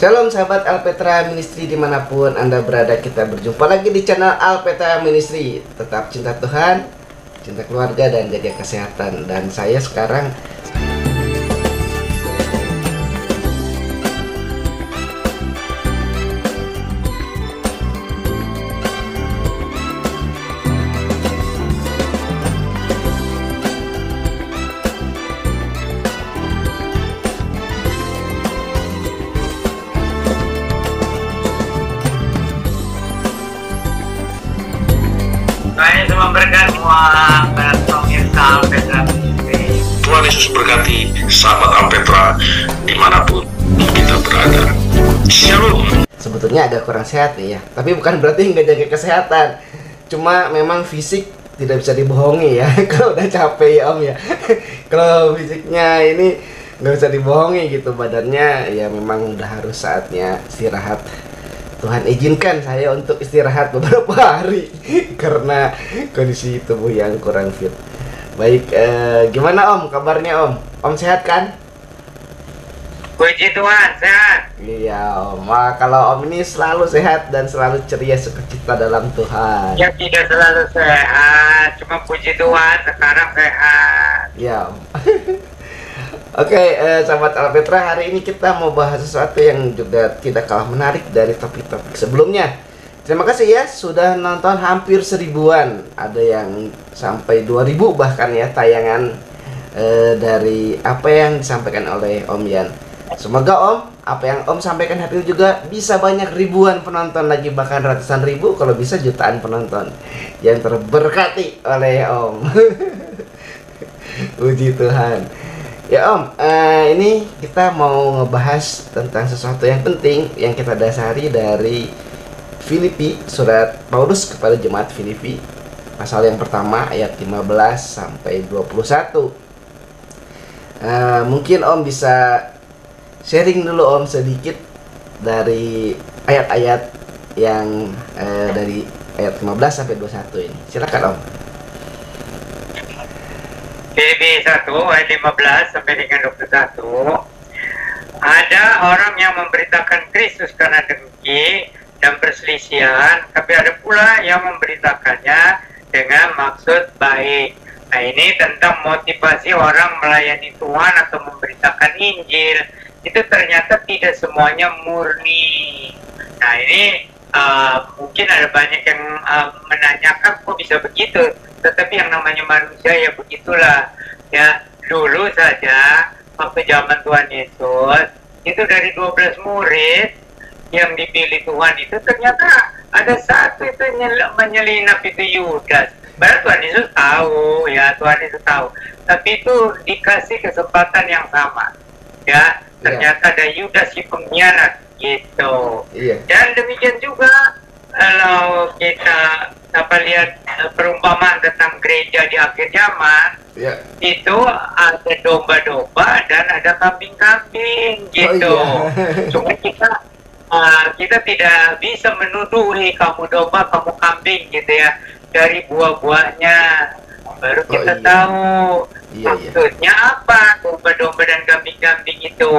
Shalom sahabat Alpetra Ministry dimanapun Anda berada, kita berjumpa lagi di channel Alpetra Ministry. Tetap cinta Tuhan, cinta keluarga, dan jaga kesehatan. Dan saya sekarang Tuhan Yesus berkati sahabat Alpetra dimanapun kita berada. Shalom. sebetulnya agak kurang sehat nih ya, tapi bukan berarti nggak jaga kesehatan. Cuma memang fisik tidak bisa dibohongi ya. Kalau udah capek ya Om ya. Kalau fisiknya ini nggak bisa dibohongi gitu, badannya ya memang udah harus saatnya istirahat. Tuhan izinkan saya untuk istirahat beberapa hari karena kondisi tubuh yang kurang fit. Baik, gimana Om kabarnya Om? Om sehat kan? Puji Tuhan, sehat. Iya Om, kalau Om ini selalu sehat dan selalu ceria sukacita dalam Tuhan. Ya tidak selalu sehat, cuma puji Tuhan sekarang sehat. Iya Om. Oke, sahabat Alpetra, hari ini kita mau bahas sesuatu yang juga tidak kalah menarik dari topik-topik sebelumnya. Terima kasih ya sudah nonton hampir 1000-an, ada yang sampai 2000 bahkan ya tayangan dari apa yang disampaikan oleh Om Yan. Semoga Om, apa yang Om sampaikan hari ini juga bisa banyak ribuan penonton lagi, bahkan ratusan ribu, kalau bisa jutaan penonton yang terberkati oleh Om. Puji Tuhan. Ya Om, ini kita mau ngebahas tentang sesuatu yang penting yang kita dasari dari Filipi, surat Paulus kepada jemaat Filipi, pasal yang pertama ayat 15 sampai 21. Mungkin Om bisa sharing dulu Om sedikit dari ayat-ayat yang dari ayat 15 sampai 21 ini. Silakan Om. Filipi 1 ayat 15 sampai dengan 21. Ada orang yang memberitakan Kristus karena dengki dan perselisihan, tapi ada pula yang memberitakannya dengan maksud baik. Nah, ini tentang motivasi orang melayani Tuhan atau memberitakan Injil. Itu ternyata tidak semuanya murni. Nah, ini mungkin ada banyak yang menanyakan kok bisa begitu. Tetapi yang namanya manusia ya begitulah. Ya, dulu saja waktu zaman Tuhan Yesus, itu dari 12 murid yang dipilih Tuhan itu ternyata ada satu itu menyelinap, itu Yudas. Padahal Tuhan Yesus tahu, ya Tuhan Yesus tahu. Tapi itu dikasih kesempatan yang sama. Ya, ternyata ada Yudas si pengkhianat gitu. Dan demikian juga kalau kita lihat perumpamaan tentang gereja di akhir zaman, itu ada domba-domba dan ada kambing-kambing gitu. Cuma kita tidak bisa menuduhi kamu domba, kamu kambing gitu ya, dari buah-buahnya baru kita tahu maksudnya apa domba-domba dan kambing-kambing itu.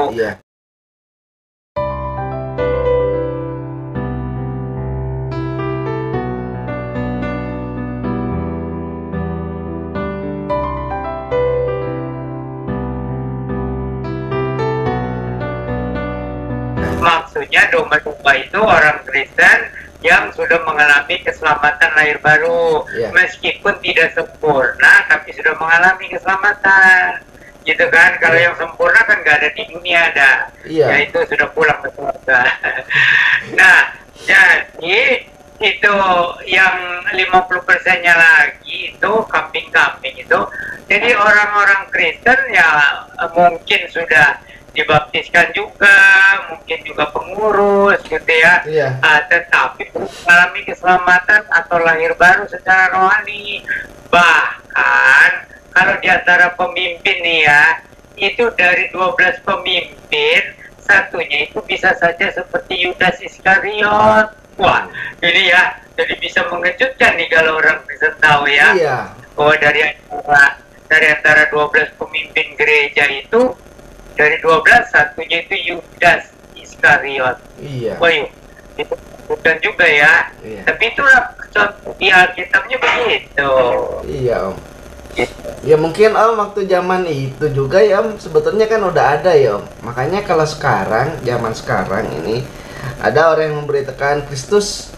Maksudnya domba-domba itu orang Kristen yang sudah mengalami keselamatan lahir baru, meskipun tidak sempurna, tapi sudah mengalami keselamatan, gitu kan? Kalau yang sempurna kan nggak ada di dunia, yaitu sudah pulang ke surga. Nah, jadi itu yang 50%-nya lagi itu kambing-kambing itu. Jadi orang-orang Kristen ya mungkin sudah dibaptiskan juga, mungkin juga pengurus gitu ya, tetapi mengalami keselamatan atau lahir baru secara rohani. Bahkan kalau di antara pemimpin nih ya, itu dari 12 pemimpin, satunya itu bisa saja seperti Yudas Iskariot. Wah, ini ya, jadi bisa mengejutkan nih kalau orang bisa tahu ya, bahwa dari antara 12 pemimpin gereja itu, dari 12 satunya itu Yudas Iskariot. Iya. Wah, itu bukan juga ya. Iya. Tapi itulah di Alkitabnya begitu. Iya Om. Ya mungkin Om waktu zaman itu juga ya Om, sebetulnya kan udah ada ya Om. Makanya kalau sekarang, zaman sekarang ini ada orang yang memberitakan Kristus.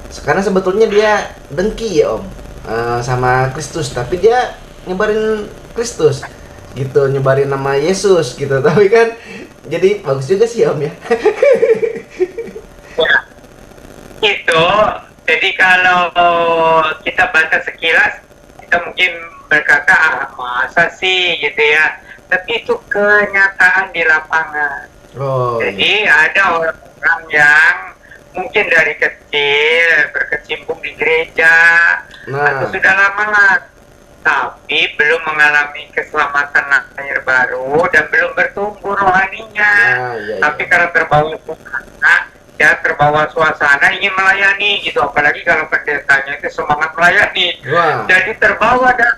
Sekarang sebetulnya dia dengki ya Om, sama Kristus, tapi dia nyebarin Kristus gitu, nyebarin nama Yesus gitu. Tapi kan jadi bagus juga sih Om ya. Ya, itu. Jadi kalau kita baca sekilas, kita mungkin berkata, ah, masa sih gitu ya. Tapi itu kenyataan di lapangan. Oh. Jadi ada orang yang mungkin dari kecil berkecimpung di gereja, atau sudah lama tapi belum mengalami keselamatan lahir baru dan belum bertumbuh rohaninya. Tapi karena terbawa suasana, ya terbawa suasana ingin melayani gitu, apalagi kalau pendetanya itu semangat melayani. Jadi terbawa dan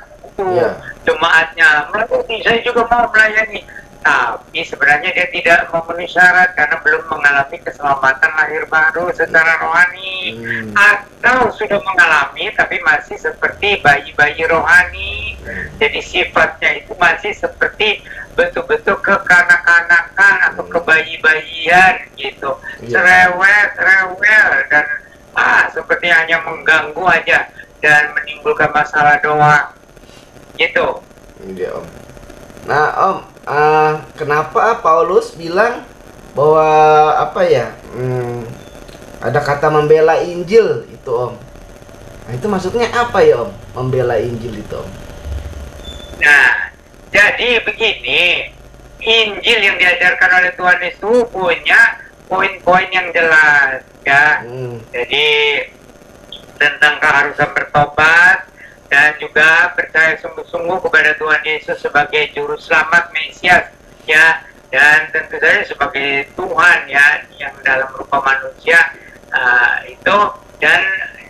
jemaatnya melayani, saya juga mau melayani. Tapi sebenarnya dia tidak memenuhi syarat karena belum mengalami keselamatan lahir baru secara rohani, atau sudah mengalami tapi masih seperti bayi-bayi rohani. Jadi sifatnya itu masih seperti betul-betul kekanak-kanakan atau kebayi-bayian gitu, cerewet dan seperti hanya mengganggu aja dan menimbulkan masalah doang gitu. Iya Om. Nah Om, kenapa Paulus bilang bahwa apa ya, ada kata membela Injil itu Om? Nah itu maksudnya apa ya Om, membela Injil itu Om? Nah, jadi begini, Injil yang diajarkan oleh Tuhan itu punya poin-poin yang jelas ya. Jadi tentang keharusan bertobat dan juga percaya sungguh-sungguh kepada Tuhan Yesus sebagai juru selamat Mesias ya, dan tentu saja sebagai Tuhan ya yang dalam rupa manusia itu, dan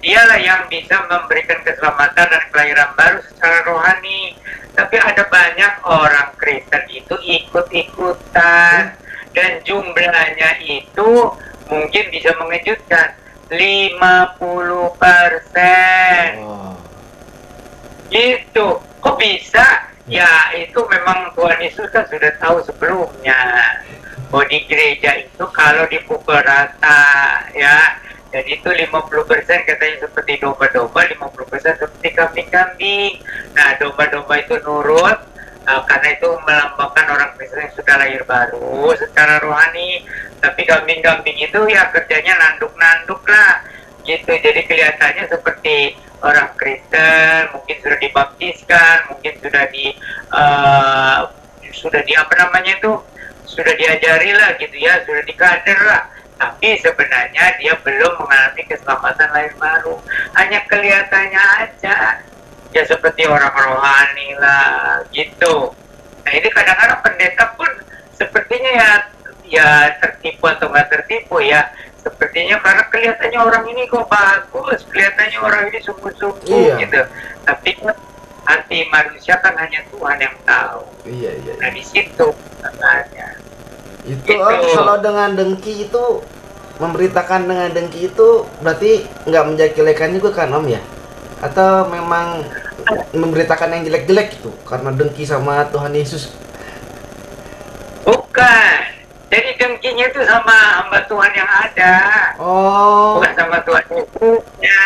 dialah yang bisa memberikan keselamatan dan kelahiran baru secara rohani. Tapi ada banyak orang Kristen itu ikut-ikutan dan jumlahnya itu mungkin bisa mengejutkan, 50%. Gitu, kok bisa? Ya itu memang Tuhan Yesus kan sudah tahu sebelumnya bahwa di gereja itu kalau dipukul rata ya, jadi itu 50% katanya seperti domba-domba, 50% seperti kambing-kambing. Nah domba-domba itu nurut karena itu melambangkan orang Kristen yang sudah lahir baru secara rohani. Tapi kambing-kambing itu ya kerjanya nanduk-nanduk lah gitu, jadi kelihatannya seperti orang Kristen, mungkin sudah dibaptiskan, mungkin sudah di apa namanya itu, sudah diajari lah gitu ya, sudah dikader lah. Tapi sebenarnya dia belum mengalami keselamatan lahir baru, hanya kelihatannya aja ya seperti orang rohani lah gitu. Nah ini kadang-kadang pendeta pun sepertinya ya tertipu atau nggak tertipu ya. Sepertinya karena kelihatannya orang ini kok bagus, kelihatannya orang ini sungguh-sungguh gitu. Tapi hati manusia kan hanya Tuhan yang tahu. Nah di situ katanya. Itu gitu. Om, kalau dengan dengki itu, memberitakan dengan dengki itu berarti nggak menjelek-jelekan juga kan Om ya? Atau memang memberitakan yang jelek-jelek itu karena dengki sama Tuhan Yesus? Bukan. Jadi dengkinya itu sama hamba Tuhan yang ada, bukan sama Tuhan Yesusnya.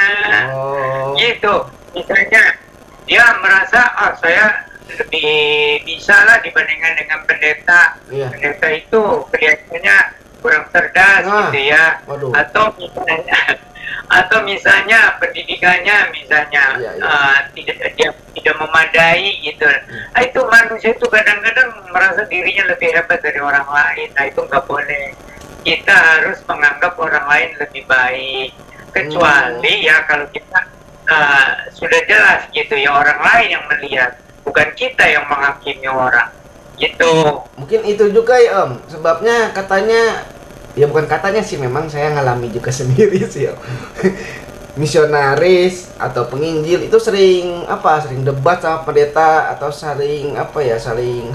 Gitu. Misalnya dia merasa, saya lebih bisa lah dibandingkan dengan pendeta. Pendeta itu kelihatannya kurang cerdas gitu ya. Atau misalnya pendidikannya tidak memadai gitu. Nah, itu manusia itu kadang-kadang merasa dirinya lebih hebat dari orang lain. Nah itu nggak boleh. Kita harus menganggap orang lain lebih baik. Kecuali ya kalau kita sudah jelas gitu ya, orang lain yang melihat, bukan kita yang menghakimi orang. Gitu. Mungkin itu juga ya Om. Sebabnya katanya, ya bukan katanya sih, memang saya ngalami juga sendiri sih Om. Misionaris atau penginjil itu sering debat sama pendeta, atau saling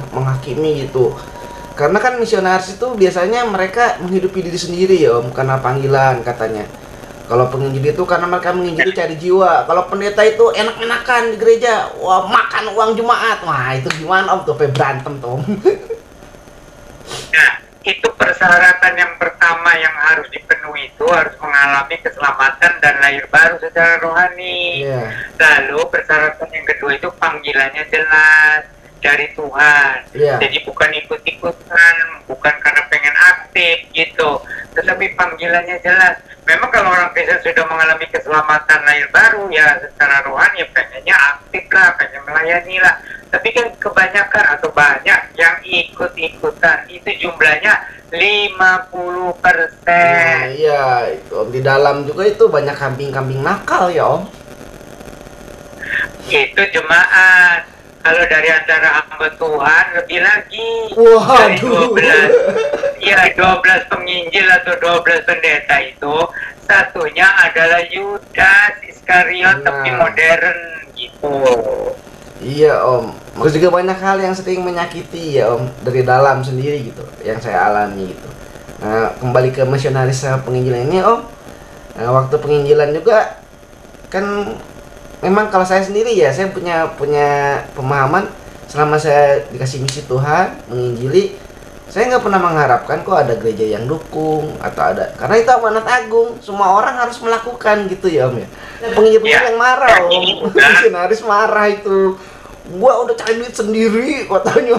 menghakimi gitu. Karena kan misionaris itu biasanya mereka menghidupi diri sendiri ya Om, karena panggilan katanya. Kalau penginjil itu karena mereka menginjili cari jiwa. Kalau pendeta itu enak-enakan di gereja, wah makan uang jemaat. Wah itu gimana Om tuh, sampai berantem tuh Om. Nah, itu persyaratan yang pertama yang harus dipenuhi, itu harus mengalami keselamatan dan lahir baru secara rohani. Iya. Lalu persyaratan yang kedua itu panggilannya jelas dari Tuhan. Iya. Jadi bukan ikut-ikutan, bukan karena pengen aktif gitu, tetapi panggilannya jelas. Memang kalau orang Kristen sudah mengalami keselamatan lahir baru ya secara rohani ya pengennya aktif lah, pengen melayani lah. Tapi kan kebanyakan atau banyak yang ikut-ikutan, itu jumlahnya 50%. Nah, iya itu Om, di dalam juga itu banyak kambing-kambing nakal ya Om. Itu jemaat. Kalau dari antara hamba Tuhan lebih lagi. Dari Waduh. 12 penginjil atau 12 pendeta itu, satunya adalah Yudas Iskariot, tapi Nah. modern gitu. Iya Om, terus juga banyak hal yang sering menyakiti ya Om, dari dalam sendiri gitu, yang saya alami gitu. Nah, kembali ke misionaris sama penginjilan ini Om, nah, waktu penginjilan juga kan memang kalau saya sendiri ya, saya punya pemahaman selama saya dikasih misi Tuhan menginjili, saya nggak pernah mengharapkan kok ada gereja yang dukung atau ada, karena itu amanat agung, semua orang harus melakukan gitu ya Om ya. Penginjil yang marah Om, misionaris marah itu, gua udah cari duit sendiri katanya.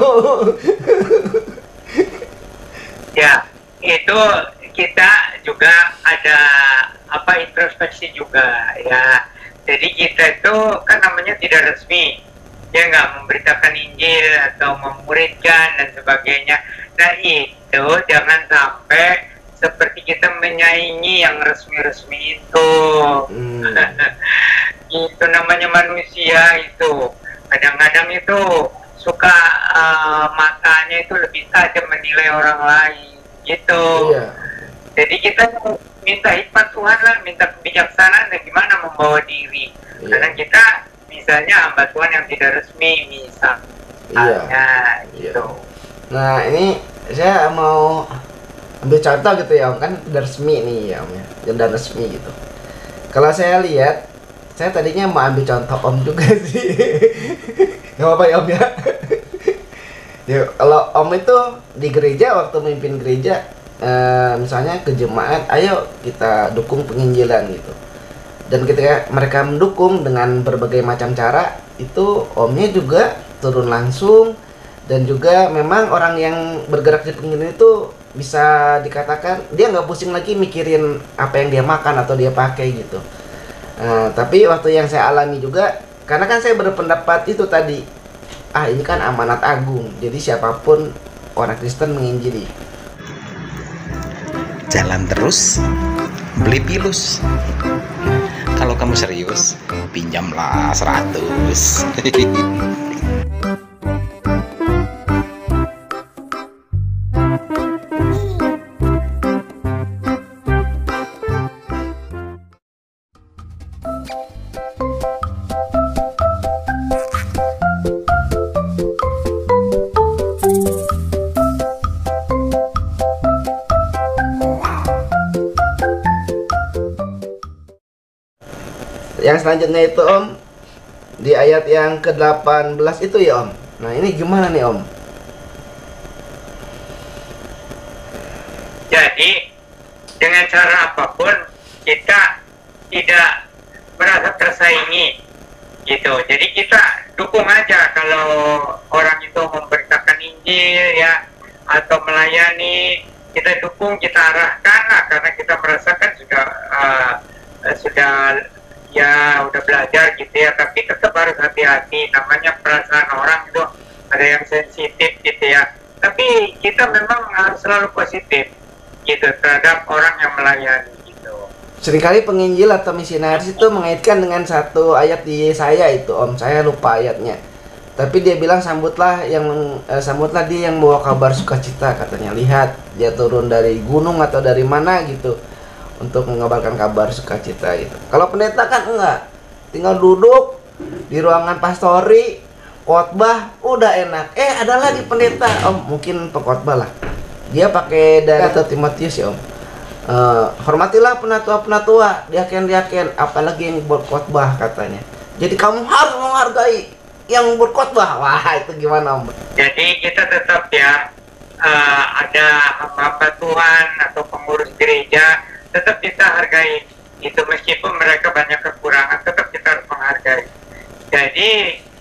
Ya, itu kita juga ada introspeksi juga ya. Jadi kita itu kan namanya tidak resmi, ya nggak memberitakan Injil atau memuridkan dan sebagainya. Nah itu jangan sampai seperti kita menyaingi yang resmi-resmi itu. Itu namanya manusia itu. Kadang-kadang itu suka matanya itu lebih tajam menilai orang lain gitu. Iya. Jadi kita minta hikmat Tuhan lah, minta kebijaksanaan dan gimana membawa diri. Iya. Karena kita misalnya hamba Tuhan yang tidak resmi misalnya gitu. Nah ini saya mau ambil contoh gitu ya Om, kan udah resmi nih ya Om ya, udah resmi gitu. Kalau saya lihat, saya tadinya mau ambil contoh Om juga sih. Gak apa-apa ya Om ya. Ya, kalau Om itu di gereja waktu memimpin gereja, misalnya ke jemaat, ayo kita dukung penginjilan gitu. Dan ketika mereka mendukung dengan berbagai macam cara, itu Omnya juga turun langsung. Dan juga memang orang yang bergerak di penginjilan itu bisa dikatakan dia nggak pusing lagi mikirin apa yang dia makan atau dia pakai gitu. Tapi waktu yang saya alami juga, karena kan saya berpendapat itu tadi, ini kan amanat agung, jadi siapapun orang Kristen menginjili. Jalan terus, beli pilus. Kalau kamu serius, pinjamlah 100. Yang selanjutnya itu Om, di ayat yang ke-18 itu ya Om. Nah ini gimana nih Om? Jadi dengan cara apapun kita tidak merasa tersaingi gitu. Jadi kita dukung aja kalau orang itu memberitakan Injil ya, atau melayani, kita dukung, kita arahkan lah, karena kita merasakan sudah ya udah belajar gitu ya. Tapi tetap harus hati-hati, namanya perasaan orang itu ada yang sensitif gitu ya. Tapi kita memang harus selalu positif gitu terhadap orang yang melayani gitu. Seringkali penginjil atau misionaris itu mengaitkan dengan satu ayat di Yesaya itu Om, saya lupa ayatnya. Tapi dia bilang sambutlah dia yang bawa kabar sukacita katanya. Lihat dia turun dari gunung atau dari mana gitu untuk mengabarkan kabar sukacita gitu. Kalau pendeta kan enggak, tinggal duduk di ruangan pastori, khotbah udah enak, ada lagi pendeta om, mungkin pengkhotbah lah, dia pakai dari kata Timotius ya om, hormatilah penatua-penatua, diaken-diaken, apalagi yang berkhotbah katanya. Jadi kamu harus menghargai yang berkhotbah. Wah, itu gimana om? Jadi kita tetap ya, ada hamba Tuhan atau pengurus gereja, tetap kita hargai itu, meskipun mereka banyak kekurangan, tetap kita harus menghargai. Jadi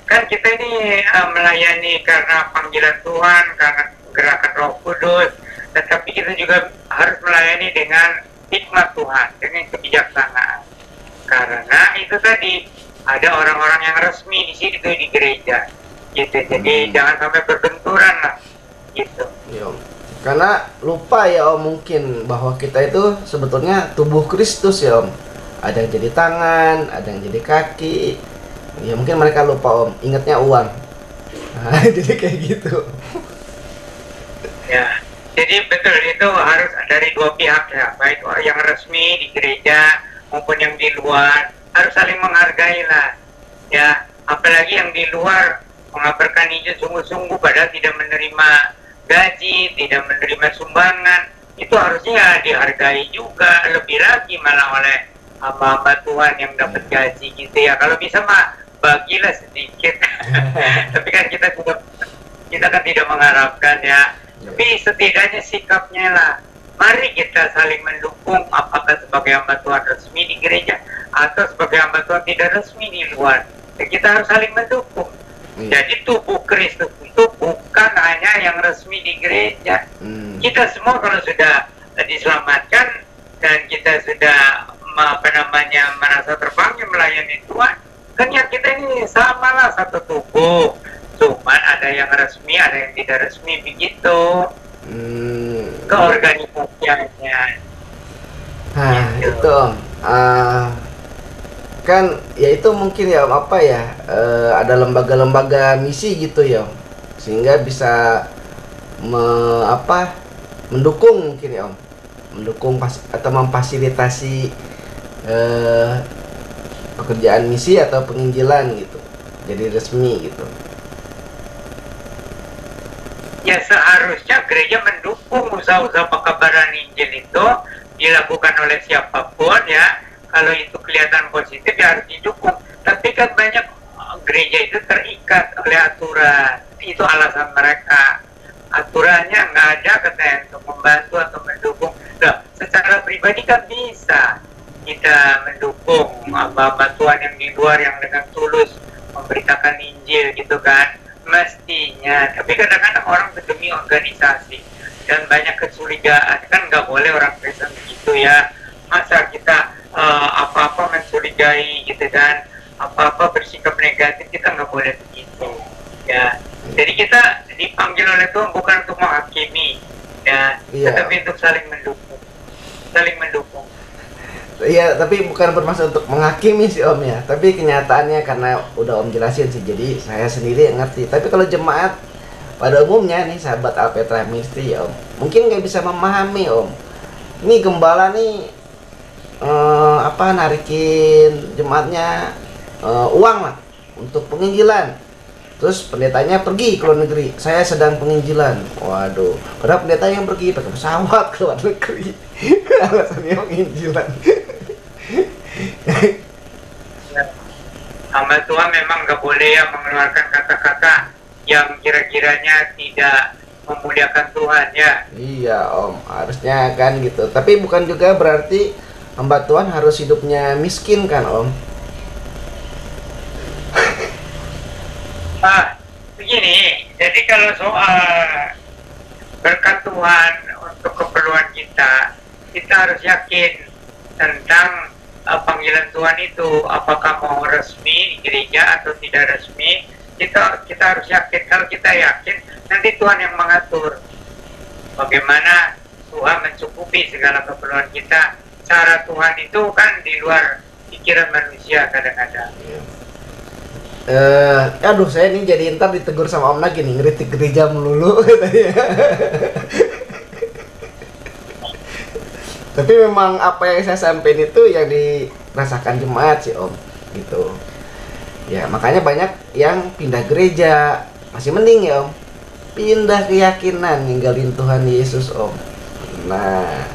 kan kita ini melayani karena panggilan Tuhan, karena gerakan Roh Kudus, tetapi kita juga harus melayani dengan hikmat Tuhan, dengan kebijaksanaan. Karena itu tadi ada orang-orang yang resmi di situ di gereja, gitu. Jadi jangan sampai berbenturan lah, gitu. Ya, om. Karena lupa ya om, mungkin bahwa kita itu sebetulnya tubuh Kristus ya om. Ada yang jadi tangan, ada yang jadi kaki. Ya mungkin mereka lupa om, ingatnya uang. Nah, jadi kayak gitu. Ya, jadi betul, itu harus dari dua pihak ya, baik yang resmi di gereja maupun yang di luar, harus saling menghargai lah. Ya, apalagi yang di luar mengabarkan Injil sungguh-sungguh padahal tidak menerima gaji, tidak menerima sumbangan, itu harusnya dihargai juga, lebih lagi malah oleh hamba-hamba Tuhan yang dapat gaji gitu ya. Kalau bisa mah bagilah sedikit. Tapi kan kita kan tidak mengharapkan ya. Tapi setidaknya sikapnya lah. Mari kita saling mendukung, apakah sebagai hamba Tuhan resmi di gereja atau sebagai hamba Tuhan tidak resmi di luar. Kita harus saling mendukung. Jadi tubuh Kristus itu bukan hanya yang resmi di gereja. Kita semua kalau sudah diselamatkan dan kita sudah merasa terpanggil melayani Tuhan, kan ya kita ini sama lah, satu tubuh. Cuman ada yang resmi, ada yang tidak resmi, begitu. Keorganisasiannya. Nah, gitu. itu om. Kan ya itu mungkin ya om, apa ya, ada lembaga-lembaga misi gitu ya om, sehingga bisa mendukung mungkin ya om, mendukung atau memfasilitasi pekerjaan misi atau penginjilan gitu, jadi resmi gitu. Ya seharusnya gereja mendukung usaha-usaha pekabaran Injil itu dilakukan oleh siapapun ya. Kalau itu kelihatan positif ya harus didukung. Tapi kan banyak gereja itu terikat oleh aturan. Itu alasan mereka. Aturannya nggak ada katanya untuk membantu atau mendukung. Nah, secara pribadi kan bisa kita mendukung hamba-hamba Tuhan yang di luar yang dengan tulus memberitakan Injil gitu kan, mestinya. Tapi kadang-kadang orang demi organisasi dan banyak kecurigaan, kan nggak boleh orang Kristen gitu ya. Masa kita apa-apa mencurigai gitu kan, apa-apa bersikap negatif, kita nggak boleh begitu ya. Jadi kita dipanggil oleh Tuhan bukan untuk menghakimi ya, tetapi untuk saling mendukung. Iya, tapi bukan bermaksud untuk menghakimi sih om ya. Tapi kenyataannya karena udah om jelasin sih, jadi saya sendiri yang ngerti. Tapi kalau jemaat pada umumnya nih, sahabat Alpetra Ministry ya om, mungkin nggak bisa memahami om. Ini gembala nih narikin jemaatnya uang lah untuk penginjilan. Terus pendetanya pergi ke luar negeri, saya sedang penginjilan. Waduh, padahal pendeta yang pergi pakai pesawat ke luar negeri. Alasannya penginjilan. Hamba Tuhan memang nggak boleh ya mengeluarkan kata-kata yang kira-kiranya tidak memuliakan Tuhan ya. Iya om, harusnya kan gitu. Tapi bukan juga berarti hamba Tuhan harus hidupnya miskin kan om? Begini, jadi kalau soal berkat Tuhan untuk keperluan kita harus yakin tentang panggilan Tuhan itu, apakah mau resmi di gereja atau tidak resmi. Kita harus yakin. Kalau kita yakin, nanti Tuhan yang mengatur bagaimana Tuhan mencukupi segala keperluan kita. Cara Tuhan itu kan di luar pikiran manusia kadang-kadang. Aduh, saya ini jadi ntar ditegur sama om lagi nih, ngeritik gereja melulu katanya. Tapi memang apa yang saya sampaikan itu yang dirasakan jemaat sih om, gitu. Ya makanya banyak yang pindah gereja, masih mending ya Om, pindah keyakinan, ninggalin Tuhan Yesus Om. Nah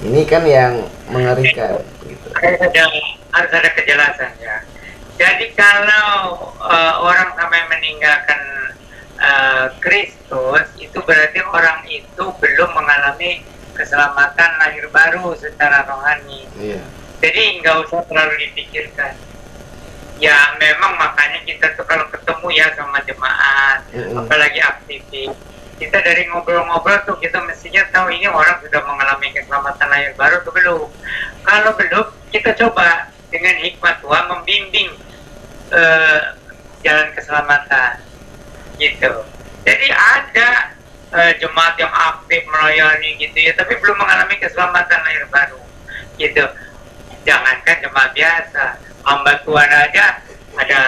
ini kan yang mengerikan gitu. Harus ada kejelasan ya. Jadi kalau orang sampai meninggalkan Kristus, itu berarti orang itu belum mengalami keselamatan lahir baru secara rohani. Iya. Jadi nggak usah terlalu dipikirkan. Ya memang makanya kita tuh kalau ketemu ya sama jemaat, apalagi aktivis, kita dari ngobrol-ngobrol tuh kita mestinya tahu ini orang sudah mengalami keselamatan lahir baru atau belum. Kalau belum, kita coba dengan hikmat Tuhan membimbing jalan keselamatan gitu. Jadi ada jemaat yang aktif melayani gitu ya, tapi belum mengalami keselamatan lahir baru gitu. Jangankan jemaat biasa, hamba Tuhan aja ada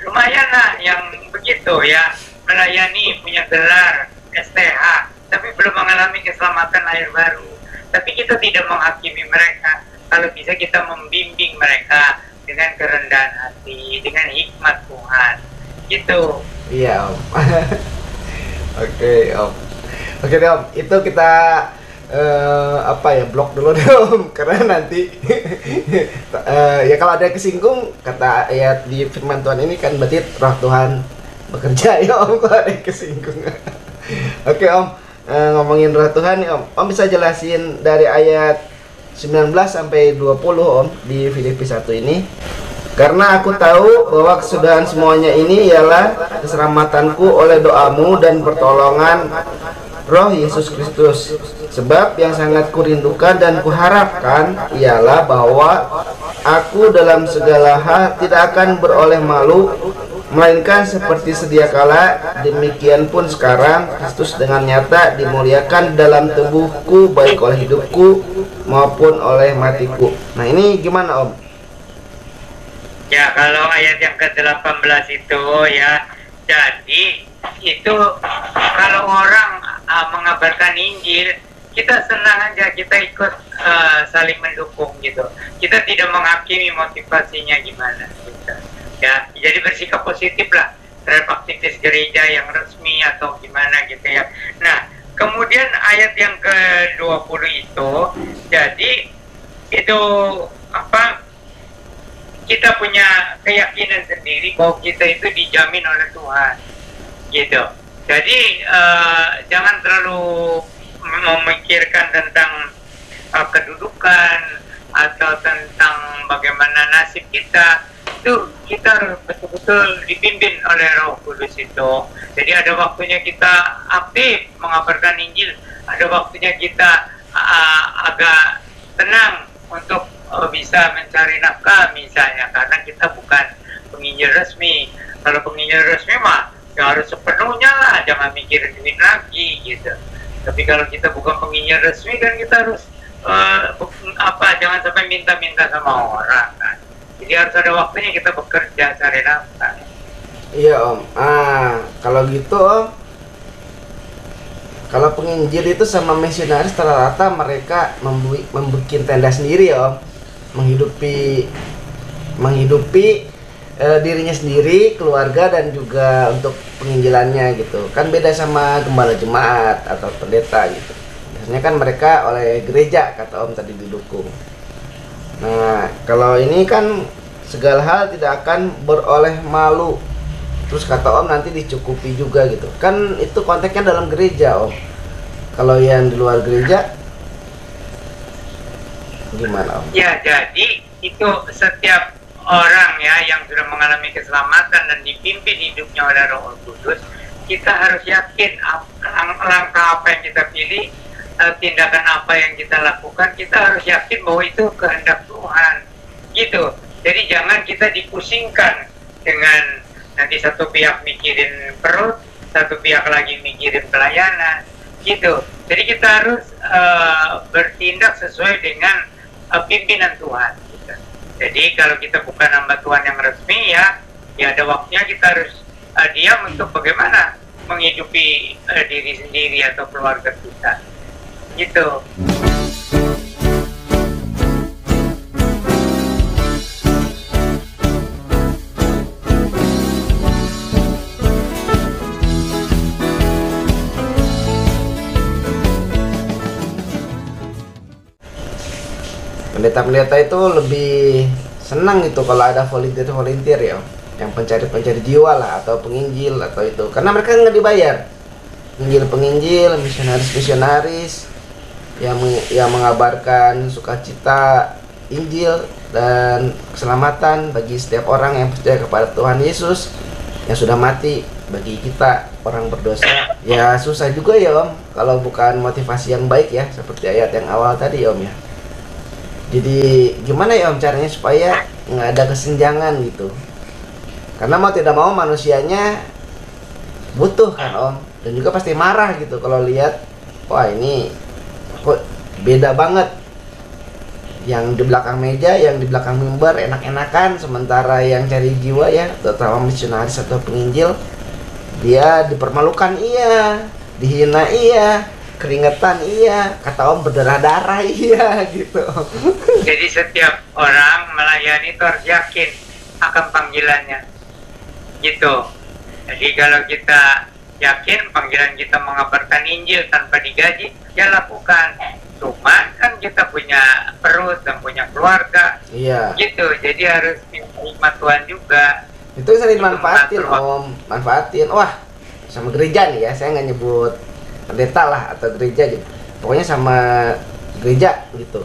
lumayan lah yang begitu ya, melayani, punya gelar STH, tapi belum mengalami keselamatan lahir baru. Tapi kita tidak menghakimi mereka. Kalau bisa kita membimbing mereka dengan kerendahan hati, dengan hikmat Tuhan gitu. Iya Om. Oke Om. Oke deh Om, itu kita blok dulu deh Om, karena nanti ya kalau ada kesinggung, kata ayat di firman Tuhan ini kan berarti roh Tuhan bekerja ya Om, kalau ada kesinggung. Oke Om, ngomongin roh Tuhan nih Om bisa jelasin dari ayat 19 sampai 20 Om di Filipi 1 ini. Karena aku tahu bahwa kesudahan semuanya ini ialah keselamatanku oleh doamu dan pertolongan Roh Yesus Kristus. Sebab yang sangat kurindukan dan kuharapkan ialah bahwa aku dalam segala hal tidak akan beroleh malu, melainkan seperti sedia kala, demikian pun sekarang Kristus dengan nyata dimuliakan dalam tubuhku, baik oleh hidupku maupun oleh matiku. Nah ini gimana Om? Ya kalau ayat yang ke-18 itu ya, jadi itu kalau orang mengabarkan Injil, kita senang aja, kita ikut saling mendukung gitu. Kita tidak menghakimi motivasinya gimana gitu. Ya, jadi bersikap positif lah terhadap aktivis gereja yang resmi atau gimana gitu ya. Nah, kemudian ayat yang ke-20 itu, jadi itu kita punya keyakinan sendiri bahwa kita itu dijamin oleh Tuhan gitu. Jadi jangan terlalu memikirkan tentang kedudukan atau tentang bagaimana nasib kita. Itu kita harus betul-betul dipimpin oleh Roh Kudus itu. Jadi ada waktunya kita aktif mengabarkan Injil, ada waktunya kita agak tenang untuk bisa mencari nafkah misalnya, karena kita bukan penginjil resmi. Kalau penginjil resmi mah ya harus sepenuhnya lah, jangan mikirin duit lagi gitu. Tapi kalau kita bukan penginjil resmi kan kita harus jangan sampai minta-minta sama orang kan. Jadi harus ada waktunya kita bekerja cari nafkah. Iya Om. Kalau gitu Om, kalau penginjil itu sama misionaris rata-rata mereka membuat tenda sendiri ya Om, menghidupi dirinya sendiri, keluarga, dan juga untuk penginjilannya gitu. Kan beda sama gembala jemaat atau pendeta gitu. Biasanya kan mereka oleh gereja, kata Om tadi, didukung. Nah, kalau ini kan segala hal tidak akan beroleh malu. Terus kata Om nanti dicukupi juga gitu. Kan itu konteksnya dalam gereja Om. Kalau yang di luar gereja gimana Om? Ya, jadi itu setiap orang ya yang sudah mengalami keselamatan dan dipimpin hidupnya oleh Roh Kudus, kita harus yakin langkah apa yang kita pilih, tindakan apa yang kita lakukan, kita harus yakin bahwa itu kehendak Tuhan gitu. Jadi jangan kita dipusingkan dengan nanti satu pihak mikirin perut, satu pihak lagi mikirin pelayanan gitu. Jadi kita harus bertindak sesuai dengan pimpinan Tuhan gitu. Jadi kalau kita bukan hamba Tuhan yang resmi ya ada waktunya kita harus diam untuk bagaimana menghidupi diri sendiri atau keluarga kita gitu. Pendeta-pendeta itu lebih senang gitu kalau ada volunteer ya, yang pencari jiwa lah, atau penginjil atau itu, karena mereka nggak dibayar. Penginjil, misionaris yang mengabarkan sukacita Injil dan keselamatan bagi setiap orang yang percaya kepada Tuhan Yesus yang sudah mati bagi kita orang berdosa. Ya susah juga ya Om kalau bukan motivasi yang baik ya, seperti ayat yang awal tadi Om ya. Jadi gimana ya Om caranya supaya nggak ada kesenjangan gitu, karena mau tidak mau manusianya butuh kan Om, dan juga pasti marah gitu kalau lihat wah ini kok beda banget, yang di belakang meja, yang di belakang mimbar enak-enakan, sementara yang cari jiwa ya, terutama misionaris atau penginjil, dia dipermalukan iya, dihina iya, keringetan iya, kata Om berdarah-darah iya gitu. Jadi setiap orang melayani itu harus yakin akan panggilannya gitu. Jadi kalau kita yakin panggilan kita mengabarkan Injil tanpa digaji, ya lakukan. Cuma kan kita punya perut dan punya keluarga. Iya. Gitu. Jadi harus menerima Tuhan juga. Itu bisa dimanfaatin Om, manfaatin. Wah, sama gereja nih ya, saya nggak nyebut pendeta lah atau gereja gitu. Pokoknya sama gereja gitu.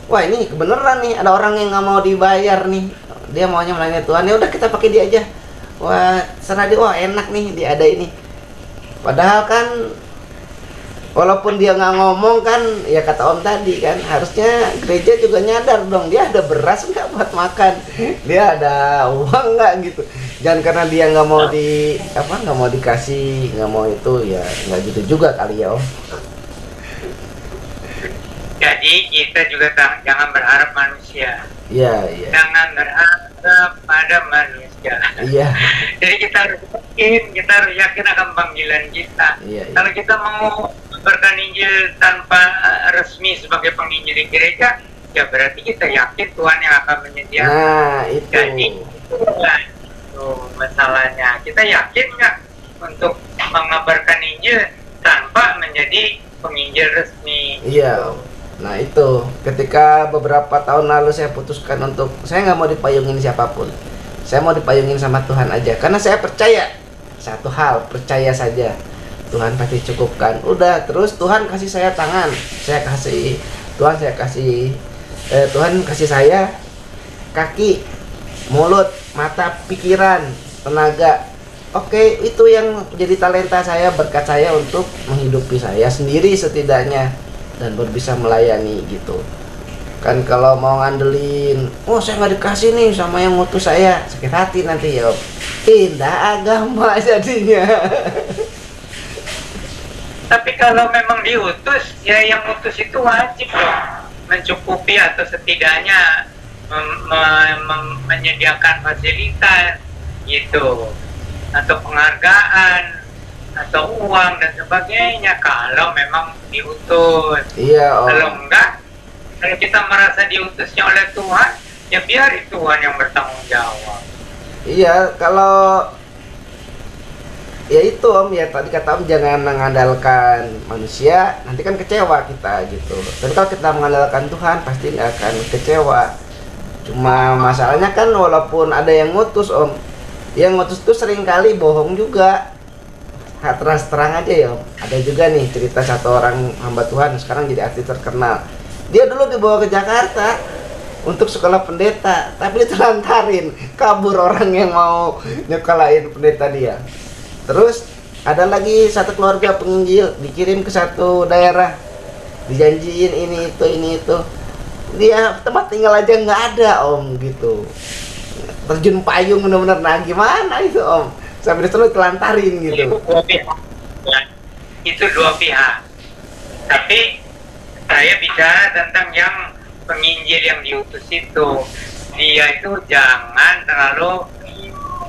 Wah ini kebenaran nih, ada orang yang nggak mau dibayar nih, dia maunya melayani Tuhan, ya udah kita pakai dia aja. Wah serah dia, wah enak nih dia ada ini. Padahal kan walaupun dia nggak ngomong kan, ya kata Om tadi kan, harusnya gereja juga nyadar dong, dia ada beras nggak buat makan, dia ada uang nggak gitu. Jangan karena dia nggak mau nggak mau dikasih, nggak mau itu, ya nggak gitu juga kali ya Om. Jadi kita juga jangan berharap manusia. Iya. Jangan berharap pada manusia. Iya. Jadi kita harus yakin akan panggilan kita. Iya. Kalau kita mau berkan Injil tanpa resmi sebagai penginjil di gereja, ya berarti kita yakin Tuhan yang akan menyediakan. Nah itu. Jadi itu masalahnya. Kita yakin nggak untuk mengabarkan Injil tanpa menjadi penginjil resmi? Iya. Nah itu, ketika beberapa tahun lalu saya putuskan untuk, saya nggak mau dipayungin siapapun, saya mau dipayungin sama Tuhan aja, karena saya percaya satu hal, percaya saja Tuhan pasti cukupkan. Udah, terus Tuhan kasih saya tangan, saya kasih Tuhan, Tuhan kasih saya kaki, mulut, mata, pikiran, tenaga. Oke, itu yang jadi talenta saya, berkat saya untuk menghidupi saya sendiri setidaknya, dan bisa melayani gitu kan. Kalau mau ngandelin, oh saya nggak dikasih nih sama yang ngutus saya, sakit hati nanti ya, pindah agama jadinya. Tapi kalau memang diutus, ya yang utus itu wajib loh mencukupi atau setidaknya menyediakan fasilitas gitu, atau penghargaan atau uang dan sebagainya kalau memang diutus. Iya Om. Kalau enggak, kalau kita merasa diutusnya oleh Tuhan, ya biar Tuhan yang bertanggung jawab. Iya, kalau ya itu Om, ya tadi kata Om jangan mengandalkan manusia, nanti kan kecewa kita gitu. Tapi kalau kita mengandalkan Tuhan pasti nggak akan kecewa. Cuma masalahnya kan walaupun ada yang ngutus Om, yang ngutus tuh sering kali bohong juga. Terus terang aja ya Om, ada juga nih cerita satu orang hamba Tuhan sekarang jadi artis terkenal. Dia dulu dibawa ke Jakarta untuk sekolah pendeta, tapi ditelantarin, kabur orang yang mau nyekolahin pendeta dia. Terus ada lagi satu keluarga penginjil dikirim ke satu daerah, dijanjiin ini itu, dia tempat tinggal aja nggak ada Om gitu, terjun payung bener-bener. Nah gimana itu Om, sampai disuruh telantarin gitu. Itu dua pihak. Ya, itu dua pihak. Tapi saya bicara tentang yang penginjil yang diutus itu. Dia itu jangan terlalu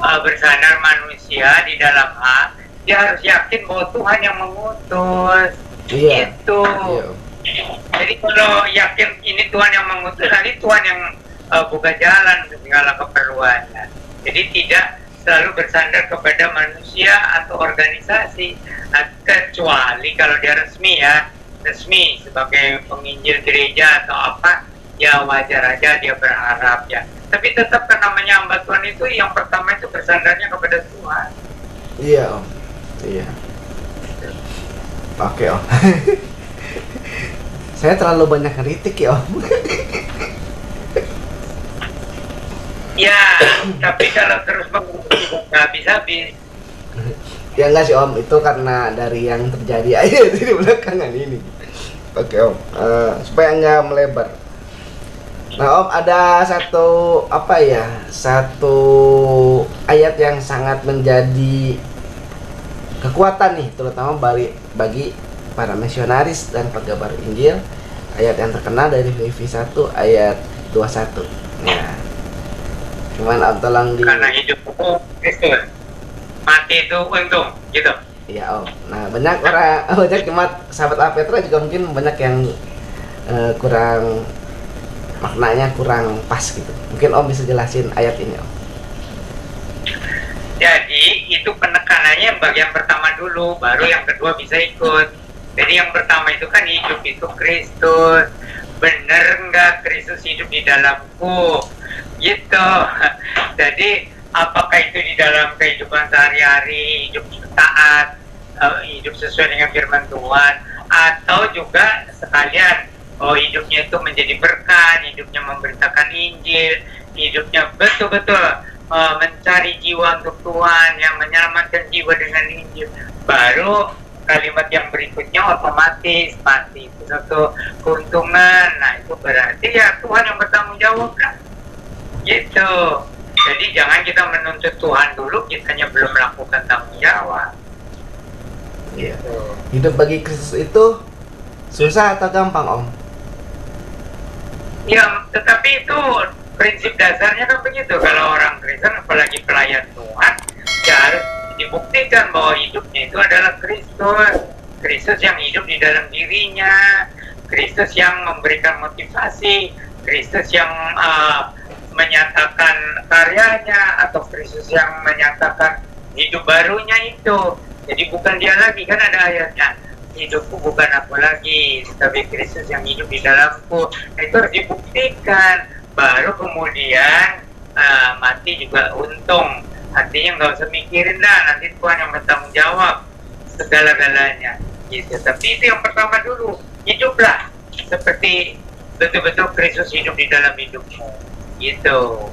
bersandar manusia di dalam hal. Dia harus yakin bahwa Tuhan yang mengutus. Iya. Itu. Iya. Jadi kalau yakin ini Tuhan yang mengutus, nanti Tuhan yang buka jalan segala keperluannya. Jadi tidak selalu bersandar kepada manusia atau organisasi, kecuali kalau dia resmi sebagai penginjil gereja atau apa, ya wajar aja dia berharap ya. Tapi tetap kan namanya hamba Tuhan itu yang pertama itu bersandarnya kepada Tuhan. Iya Om. Iya. Oke Om. Saya terlalu banyak kritik ya Om. Ya, tapi kalau terus mengikuti nggak habis-habis. Ya enggak sih Om, itu karena dari yang terjadi aja di belakangan ini. Oke Om, supaya nggak melebar. Nah Om, ada satu satu ayat yang sangat menjadi kekuatan nih, terutama bagi para misionaris dan penggabar Injil. Ayat yang terkenal dari Filipi 1 ayat 21. Nah, cuman Om tolong di. Karena hidup itu Kristus, mati itu untung, gitu. Iya Om. Nah banyak jemaat sahabat Alpetra juga mungkin banyak yang kurang maknanya kurang pas gitu. Mungkin Om bisa jelasin ayat ini Om. Jadi itu penekanannya bagian pertama dulu, baru yang kedua bisa ikut. Jadi yang pertama itu kan hidup itu Kristus. Bener nggak Kristus hidup di dalamku? Gitu. Jadi apakah itu di dalam kehidupan sehari-hari, hidup taat, hidup sesuai dengan firman Tuhan, atau juga sekalian hidupnya itu menjadi berkat, hidupnya memberitakan Injil, hidupnya betul-betul mencari jiwa untuk Tuhan, yang menyelamatkan jiwa dengan Injil. Baru kalimat yang berikutnya otomatis pasti itu satu keuntungan. Nah itu berarti ya Tuhan yang bertanggung jawab kan, gitu. Jadi jangan kita menuntut Tuhan dulu, kitanya belum melakukan tanggung jawab. Iya. Hidup bagi Kristus itu susah atau gampang Om? Ya, tetapi itu prinsip dasarnya kan begitu. Kalau orang Kristen, apalagi pelayan Tuhan, ya harus dibuktikan bahwa hidupnya itu adalah Kristus. Kristus yang hidup di dalam dirinya, Kristus yang memberikan motivasi, Kristus yang menyatakan karyanya, atau Kristus yang menyatakan hidup barunya itu. Jadi bukan dia lagi, kan ada ayatnya, hidupku bukan aku lagi, tapi Kristus yang hidup di dalamku. Nah, itu harus dibuktikan. Baru kemudian mati juga untung. Artinya nggak usah mikirin dah, nanti Tuhan yang bertanggung jawab segala-galanya gitu. Tapi itu yang pertama dulu, hiduplah seperti betul-betul Kristus hidup di dalam hidupmu gitu.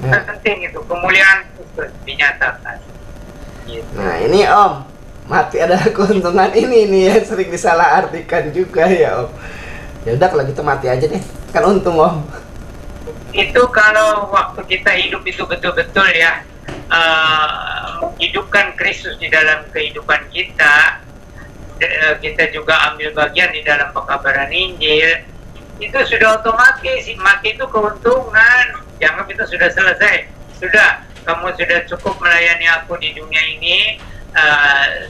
Penting itu, kemuliaan Kristus dinyatakan gitu. Nah ini Om, mati adalah keuntungan ini nih ya, sering disalahartikan juga ya Om. Ya udah kalau gitu mati aja deh, kan untung Om. Itu kalau waktu kita hidup itu betul-betul ya menghidupkan Kristus di dalam kehidupan kita, kita juga ambil bagian di dalam pekabaran Injil, itu sudah otomatis. Mati itu keuntungan. Jangan itu sudah selesai, sudah kamu sudah cukup melayani aku di dunia ini,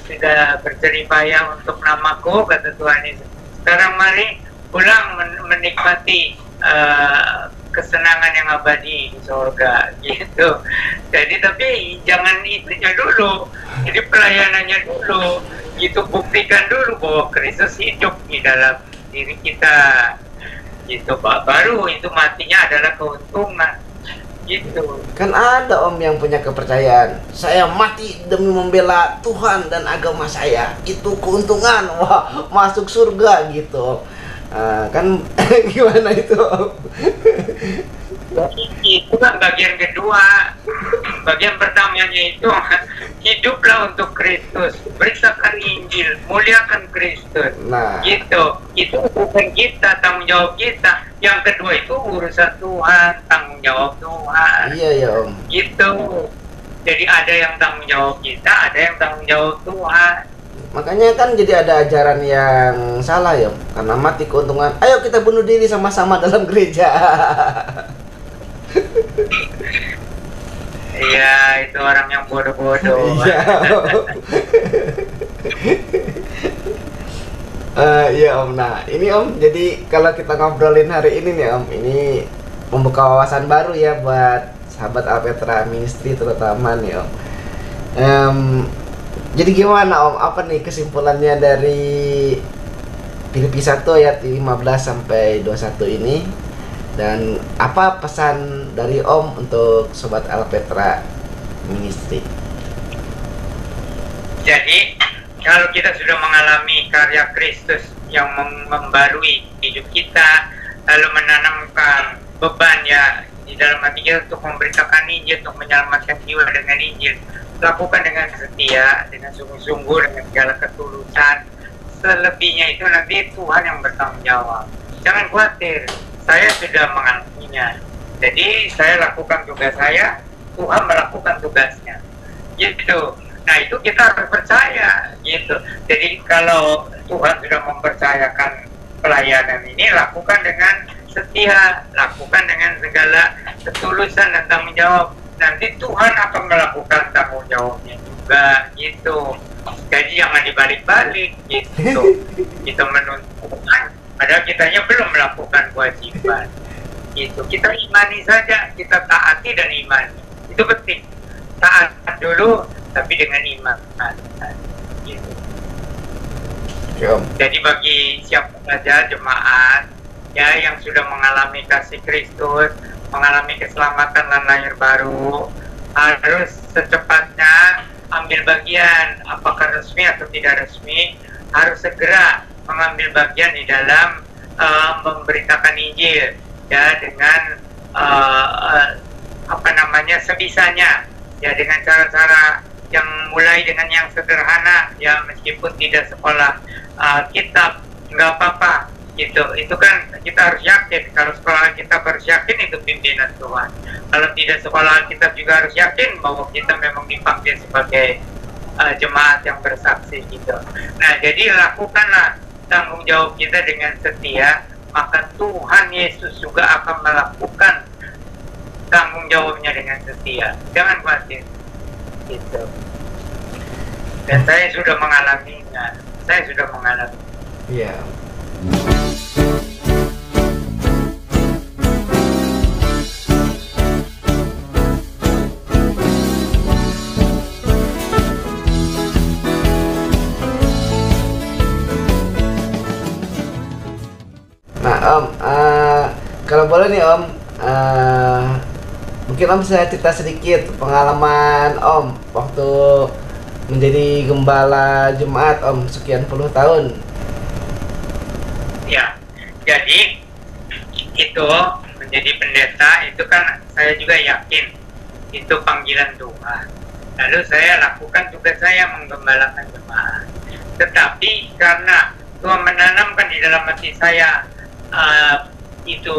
sudah berjeripaya untuk namaku, kata Tuhan Yesus. Sekarang mari pulang menikmati kesenangan yang abadi di surga gitu. Jadi tapi jangan itunya dulu, jadi pelayanannya dulu, itu buktikan dulu bahwa Kristus hidup di dalam diri kita gitu. Baru itu matinya adalah keuntungan gitu. Kan ada Om yang punya kepercayaan, saya mati demi membela Tuhan dan agama saya, itu keuntungan, wah masuk surga gitu. Kan gimana itu Om? Itu kan bagian kedua. Bagian pertamanya itu hiduplah untuk Kristus, beritakan Injil, muliakan Kristus. Nah, gitu. Itu bukan kita, tanggung jawab kita. Yang kedua itu urusan Tuhan, tanggung jawab Tuhan. iya ya Om. Gitu. Jadi ada yang tanggung jawab kita, ada yang tanggung jawab Tuhan. Makanya kan jadi ada ajaran yang salah ya Om. Karena mati keuntungan, ayo kita bunuh diri sama-sama dalam gereja. Iya, itu orang yang bodoh-bodoh. Iya. Iya Om. Nah ini Om, jadi kalau kita ngobrolin hari ini nih Om, ini membuka wawasan baru ya buat sahabat Alpetra Ministry terutama nih Om. Jadi gimana Om, apa nih kesimpulannya dari Filipi 1 ayat 15 sampai 21 ini? Dan apa pesan dari Om untuk Sobat Alpetra Ministry? Jadi kalau kita sudah mengalami karya Kristus yang membarui hidup kita, lalu menanamkan beban ya di dalam hati kita untuk memberitakan Injil, untuk menyelamatkan jiwa dengan Injil, lakukan dengan setia, dengan sungguh-sungguh, dengan segala ketulusan. Selebihnya itu nanti Tuhan yang bertanggung jawab. Jangan khawatir, saya sudah mengalaminya. Jadi saya lakukan tugas saya, Tuhan melakukan tugasnya. Gitu. Nah itu kita harus percaya gitu. Jadi kalau Tuhan sudah mempercayakan pelayanan ini, lakukan dengan setia, lakukan dengan segala ketulusan dan tanggung jawab. Nanti Tuhan akan melakukan tanggung jawabnya juga gitu. Jadi jangan dibalik-balik gitu. Kita menuntut Tuhan, padahal kitanya belum melakukan kewajiban gitu. Kita imani saja, kita taati dan imani. Itu penting. Taat dulu tapi dengan iman gitu. Jadi bagi siapa saja jemaat ya yang sudah mengalami kasih Kristus, mengalami keselamatan dan lahir baru, harus secepatnya ambil bagian, apakah resmi atau tidak resmi, harus segera mengambil bagian di dalam memberitakan Injil ya dengan sebisanya ya, dengan cara-cara yang mulai dengan yang sederhana ya, meskipun tidak sekolah kitab nggak apa-apa gitu. Itu kan kita harus yakin, kalau sekolah kita harus yakin itu pimpinan Tuhan. Kalau tidak sekolah kitab juga harus yakin bahwa kita memang dipanggil sebagai jemaat yang bersaksi gitu. Nah jadi lakukanlah tanggung jawab kita dengan setia, maka Tuhan Yesus juga akan melakukan tanggung jawabnya dengan setia. Jangan khawatir gitu. Dan saya sudah mengalaminya. Iya. Nah Om, kalau boleh nih Om, mungkin Om bisa cerita sedikit pengalaman Om waktu menjadi gembala jemaat Om sekian puluh tahun. Ya, jadi itu menjadi pendeta itu kan saya juga yakin itu panggilan Tuhan. Lalu saya lakukan tugas saya menggembalakan jemaat. Tetapi karena Tuhan menanamkan di dalam hati saya itu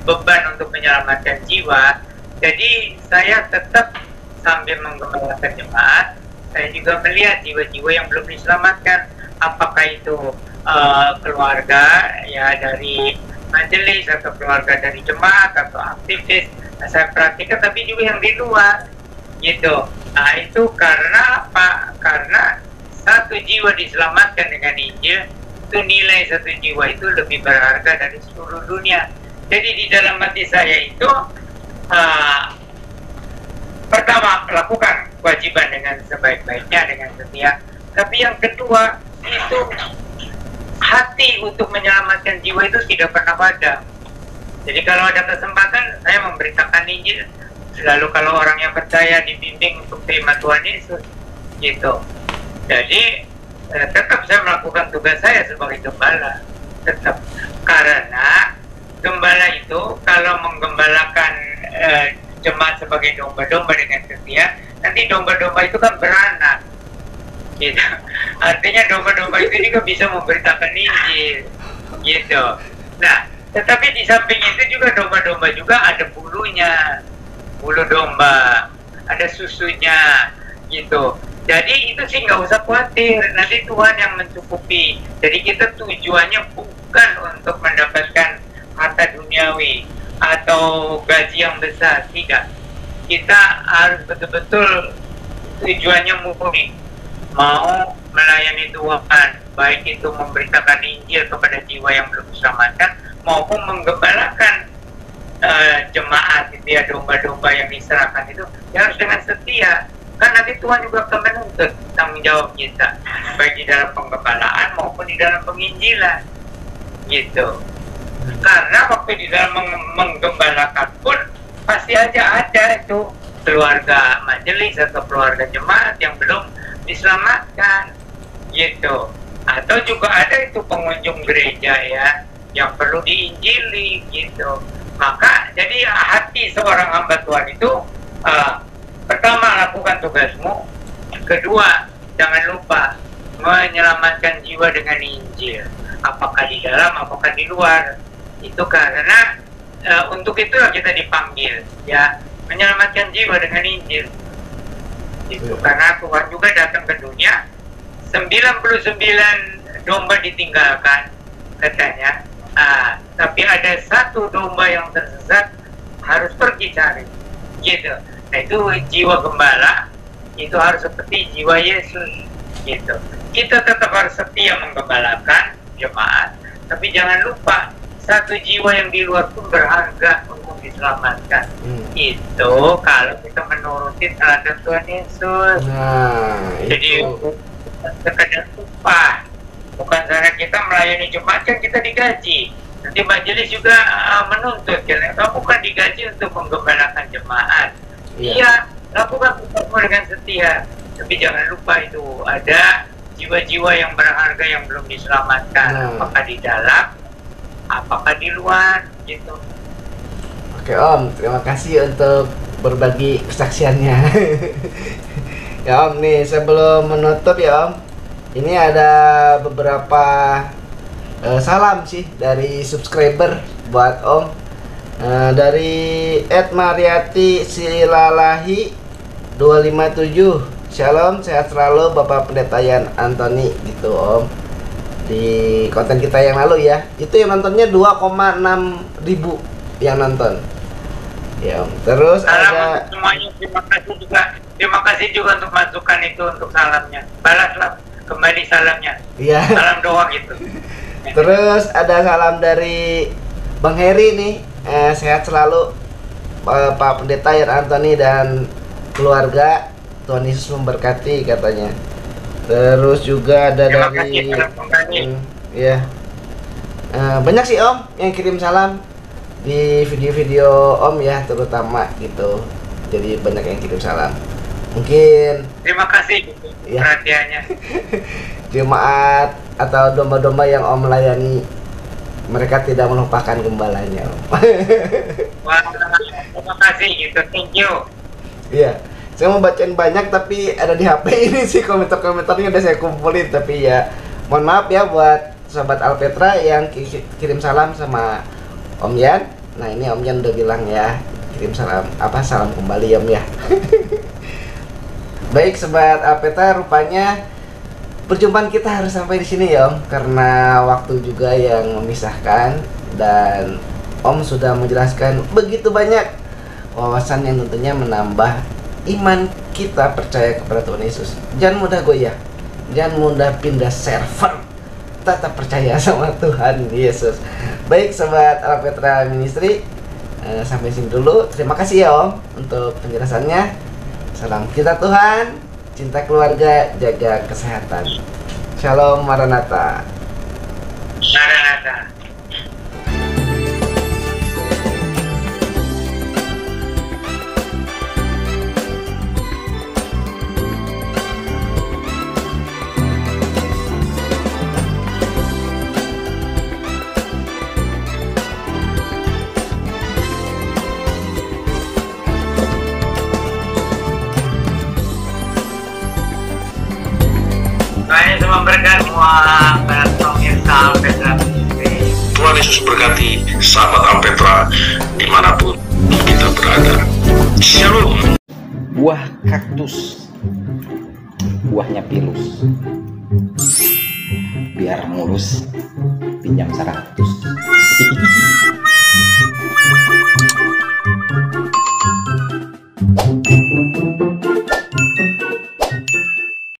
beban untuk menyelamatkan jiwa, jadi saya tetap sambil menggembalakan jemaat, saya juga melihat jiwa-jiwa yang belum diselamatkan, apakah itu keluarga ya dari majelis atau keluarga dari jemaat atau aktivis. Nah, saya perhatikan, tapi juga yang di luar gitu. Nah itu karena apa? Karena satu jiwa diselamatkan dengan Injil, itu nilai satu jiwa itu lebih berharga dari seluruh dunia. Jadi di dalam hati saya itu pertama, lakukan kewajiban dengan sebaik-baiknya, dengan setia. Tapi yang kedua, itu hati untuk menyelamatkan jiwa itu tidak pernah padam. Jadi kalau ada kesempatan, saya memberitakan Injil. Lalu kalau orang yang percaya dibimbing untuk terima Tuhan Yesus, gitu. Jadi tetap saya melakukan tugas saya sebagai gembala. Tetap. Karena gembala itu kalau menggembalakan jemaat sebagai domba-domba dengan setia, nanti domba-domba itu kan beranak gitu. Artinya domba-domba itu juga bisa memberitakan Injil gitu. Nah, tetapi di samping itu juga domba-domba juga ada bulunya, bulu domba, ada susunya gitu. Jadi itu sih nggak usah khawatir, nanti Tuhan yang mencukupi. Jadi kita tujuannya bukan untuk mendapatkan harta duniawi atau gaji yang besar, tidak. Kita harus betul-betul tujuannya murni, mau melayani Tuhan, baik itu memberitakan Injil kepada jiwa yang belum diselamatkan maupun menggembalakan jemaat itu ya, domba-domba yang diserahkan itu ya harus dengan setia. Kan nanti Tuhan juga akan menuntut tanggung jawab kita, baik di dalam penggembalaan maupun di dalam penginjilan gitu. Karena waktu di dalam menggembalakan pun pasti aja ada itu keluarga majelis atau keluarga jemaat yang belum diselamatkan gitu, atau juga ada itu pengunjung gereja ya yang perlu diinjili gitu. Maka jadi hati seorang hamba Tuhan itu pertama, lakukan tugasmu. Kedua, jangan lupa menyelamatkan jiwa dengan Injil, apakah di dalam apakah di luar. Itu karena untuk itulah kita dipanggil ya, menyelamatkan jiwa dengan Injil. Itu karena Tuhan juga datang ke dunia, 99 domba ditinggalkan katanya, tapi ada satu domba yang tersesat, harus pergi cari gitu. Nah itu jiwa gembala itu harus seperti jiwa Yesus gitu. Kita tetap harus setia menggembalakan jemaat, tapi jangan lupa satu jiwa yang di luar pun berharga untuk diselamatkan. Itu kalau kita menuruti teladan Tuhan Yesus. Jadi sekedar upah, bukan karena kita melayani jemaat kan kita digaji. Nanti majelis juga menuntut, kamu bukan digaji untuk menggembalakan jemaat. Iya, lakukan tugasmu dengan setia, tapi jangan lupa itu ada jiwa-jiwa yang berharga yang belum diselamatkan, apakah di dalam, apakah di luar, gitu. Oke Om, terima kasih untuk berbagi kesaksiannya. Ya Om, nih sebelum menutup ya Om, ini ada beberapa salam sih dari subscriber buat Om. Dari @Mariati Silalahi 257. Shalom, sehat selalu Bapak Pendeta Yan Antoni gitu Om. Di konten kita yang lalu ya, itu yang nontonnya 2,6 ribu yang nonton ya Om. Terus salam ada semuanya, terima kasih juga untuk masukan itu, untuk salamnya, balaslah kembali salamnya. Iya. Salam doa gitu. Terus ada salam dari Bang Heri nih, sehat selalu Pak Pendeta Yan Antoni dan keluarga, Tuhan Yesus memberkati katanya. Terus juga ada dari ya banyak sih Om yang kirim salam di video-video Om ya, terutama gitu. Jadi banyak yang kirim salam. Mungkin terima kasih ya, perhatiannya. jemaat atau domba-domba yang Om layani, mereka tidak melupakan gembalanya Om. Wah, terima kasih gitu, thank you. Iya, saya mau bacain banyak tapi ada di HP ini sih, komentar-komentarnya udah saya kumpulin. Tapi ya mohon maaf ya buat sahabat Alpetra yang kirim salam sama Om Yan. Nah ini Om Yan udah bilang ya, kirim salam salam kembali Om ya. Baik sobat Alpetra, rupanya perjumpaan kita harus sampai di sini ya Om, karena waktu juga yang memisahkan, dan Om sudah menjelaskan begitu banyak wawasan yang tentunya menambah iman kita percaya kepada Tuhan Yesus. Jangan mudah goyah, jangan mudah pindah server, tetap percaya sama Tuhan Yesus. Baik sobat Alpetra Ministry, sampai sini dulu. Terima kasih ya Om untuk penjelasannya. Salam kita Tuhan, cinta keluarga, jaga kesehatan. Shalom Maranatha. Maranatha. Tuhan Yesus memberkati semua para pemirsa Alpetra. Tuhan Yesus berkati sahabat Alpetra dimanapun kita berada. Shalom. Buah kaktus, buahnya pilus, biar mulus, pinjam 100.